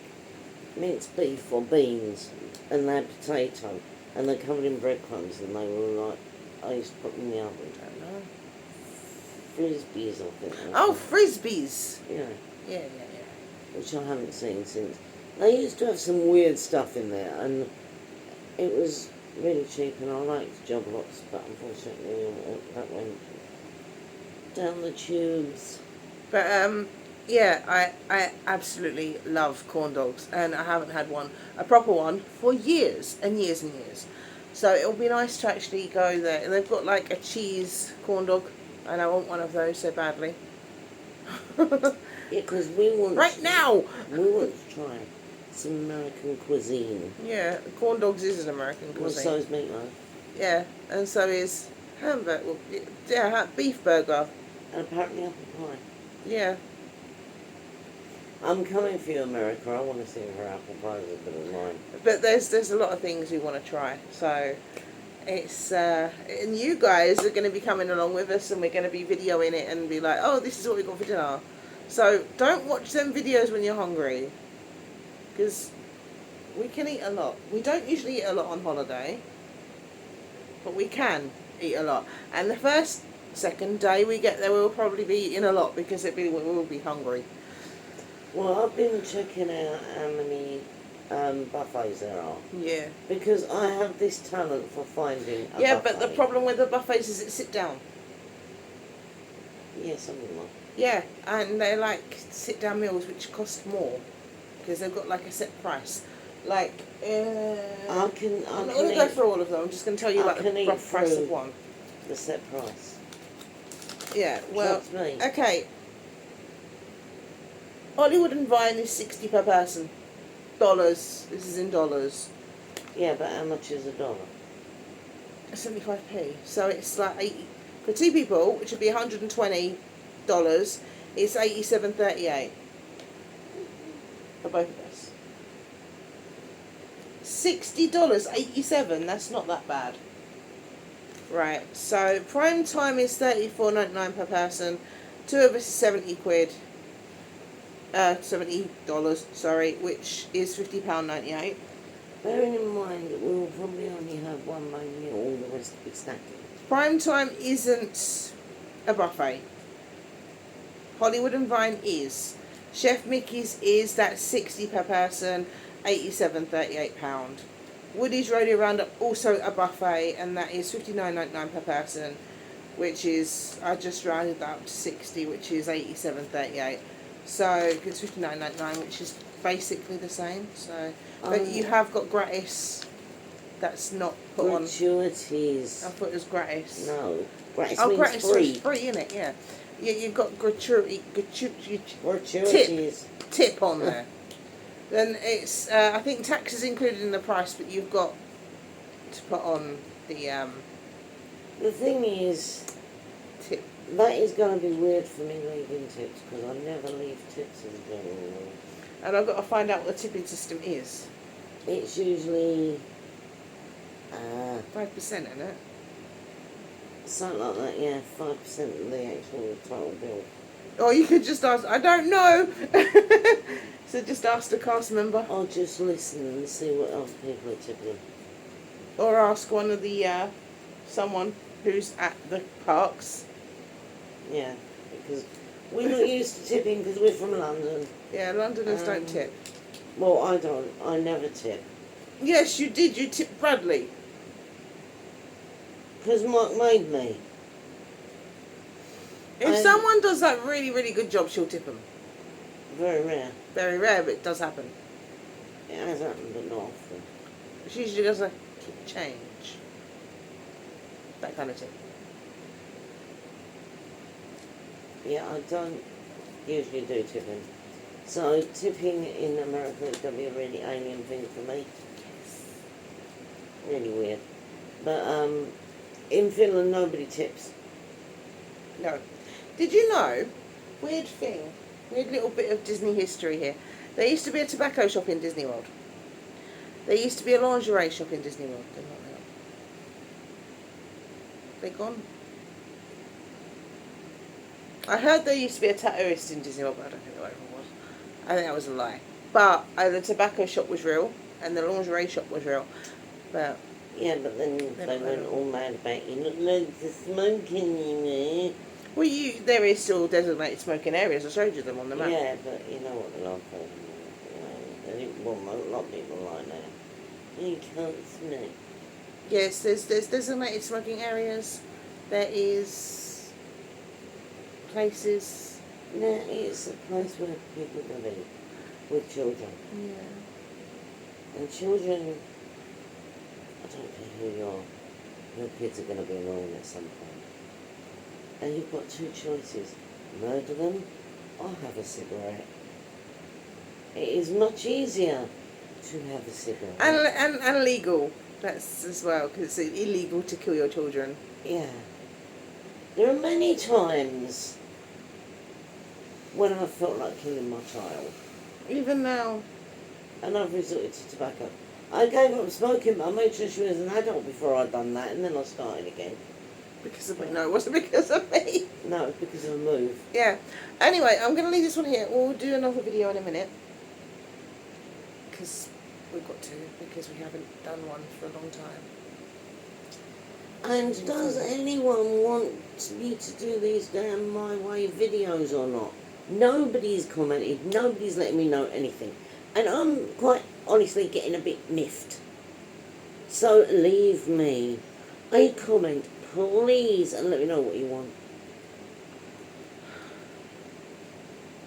minced beef or beans, and they had potato, and they're covered in breadcrumbs, and they were like, I used to put them in the oven. I don't know. Frisbees, I think. Oh, frisbees. Yeah, Yeah. which I haven't seen since. They used to have some weird stuff in there, and it was really cheap, and I liked Job Lots, but unfortunately that went down the tubes. But yeah, I absolutely love corn dogs, and I haven't had a proper one, for years and years and years. So it'll be nice to actually go there. And they've got like a cheese corn dog, and I want one of those so badly. Yeah, because we want Right now! we want to try some American cuisine. Yeah, corn dogs is an American Well, cuisine. so is meatloaf. Yeah, and so is hamburger. Well, yeah, beef burger. And apparently apple pie. Yeah. I'm coming for you, America. I want to see if her apple pie is as good as mine. But there's a lot of things we want to try. So it's and you guys are going to be coming along with us, and we're going to be videoing it and be like, oh, this is what we got for dinner. So don't watch them videos when you're hungry, because we can eat a lot. We don't usually eat a lot on holiday, but we can eat a lot. And the second day we get there, we'll probably be eating a lot because we will be hungry. Well, I've been checking out how many buffets there are. Yeah. Because I have this talent for finding a Yeah, buffet. but the problem with the buffets is it sit down. Yeah, something like Yeah, and they're like sit-down meals which cost more because they've got like a set price. Like, I I'm can not going to go eat through all of them. I'm just going to tell you I like can the eat rough price through- of one. the set price. Yeah, well, Trust me. okay. Hollywood and Vine is $60 per person. Dollars. This is in dollars. Yeah, but how much is $1? 75p. So it's like 80 for two people, which would be $120. It's $87.38 for both of us. $60.87. That's not that bad. Right. So prime time is $34.99 per person. Two of us is 70 quid. $70. Sorry, which is £50.98. Bearing in mind that we will probably only have one main meal, all the rest will be snacking. Prime time isn't a buffet. Hollywood and Vine is. Chef Mickey's is that 60 per person, £87.38. Woody's Rodeo Roundup also a buffet, and that is $59.99 per person, which is, I just rounded that up to 60, which is $87.38. So it's $59.99, which is basically the same. So, but you have got gratis. That's not put on. Gratuities. I thought it was gratis. No. Gratis Oh, means gratis free. is free, isn't it? Yeah. Yeah, you've got Gratuities. tip on there. Then it's, I think tax is included in the price, but you've got to put on the The thing is, Tip. that is going to be weird for me leaving tips, because I never leave tips as a general rule. And I've got to find out what the tipping system is. It's usually 5%, isn't it? something like that, yeah, 5% of the actual total bill. Or you could just ask, I don't know. So just ask the cast member. I'll just listen and see what else people are tipping. Or ask one of the, someone who's at the parks. Yeah, because we're not used to tipping because we're from London. Yeah, Londoners don't tip. Well, I don't. I never tip. Yes, you did. You tipped Bradley. Because Mark made me. If someone does that really, really good job, she'll tip them. Very rare. Very rare, but it does happen. It has happened, but not often. She usually goes like, change. That kind of tip. Yeah, I don't usually do tipping. So tipping in America is going to be a really alien thing for me. Really weird. But in Finland, nobody tips. No. Did you know? Weird thing. Weird little bit of Disney history here. There used to be a tobacco shop in Disney World. There used to be a lingerie shop in Disney World. They're not now. They're gone. I heard there used to be a tattooist in Disney World, but I don't think that ever was. I think that was a lie. But the tobacco shop was real, and the lingerie shop was real. But Yeah, but then they went all mad about you not allowed to smoke anymore. well, there is still designated smoking areas. I showed you them on the map. Yeah, but you know what they're like. You know, they didn't want a lot of people like that. You can't smoke. Yes, there's designated smoking areas. There is places. No, it's a place where people go in with children. Yeah. And children, I don't care who you are, your kids are going to be annoying at some point. And you've got two choices. Murder them or have a cigarette. It is much easier to have a cigarette. And legal. That's as well, because it's illegal to kill your children. Yeah. There are many times when I felt like killing my child. Even now. And I've resorted to tobacco. I gave up smoking, but I made sure she was an adult before I'd done that, and then I started again. Because of me. No, it wasn't because of me. No, it's because of a move. Yeah. Anyway, I'm going to leave this one here. We'll do another video in a minute. Because we've got to, because we haven't done one for a long time. And does anyone want me to do these damn My Way videos or not? Nobody's commented, nobody's letting me know anything. And I'm quite honestly getting a bit miffed. So leave me a comment, please, and let me know what you want.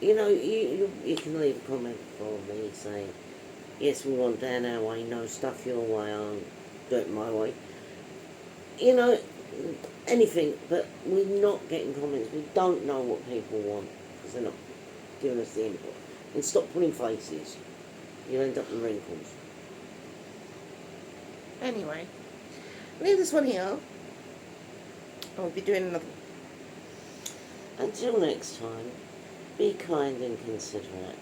You know, you can leave a comment for me saying, yes, we want Dan our way, no, stuff your way, I'll do it my way. You know, anything, but we're not getting comments. We don't know what people want because they're not giving us the input. And stop putting faces. You'll end up with wrinkles. Anyway, leave this one here. I'll be doing another. Until next time, be kind and considerate.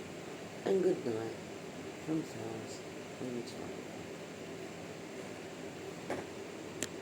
And good night from Charles and Tom.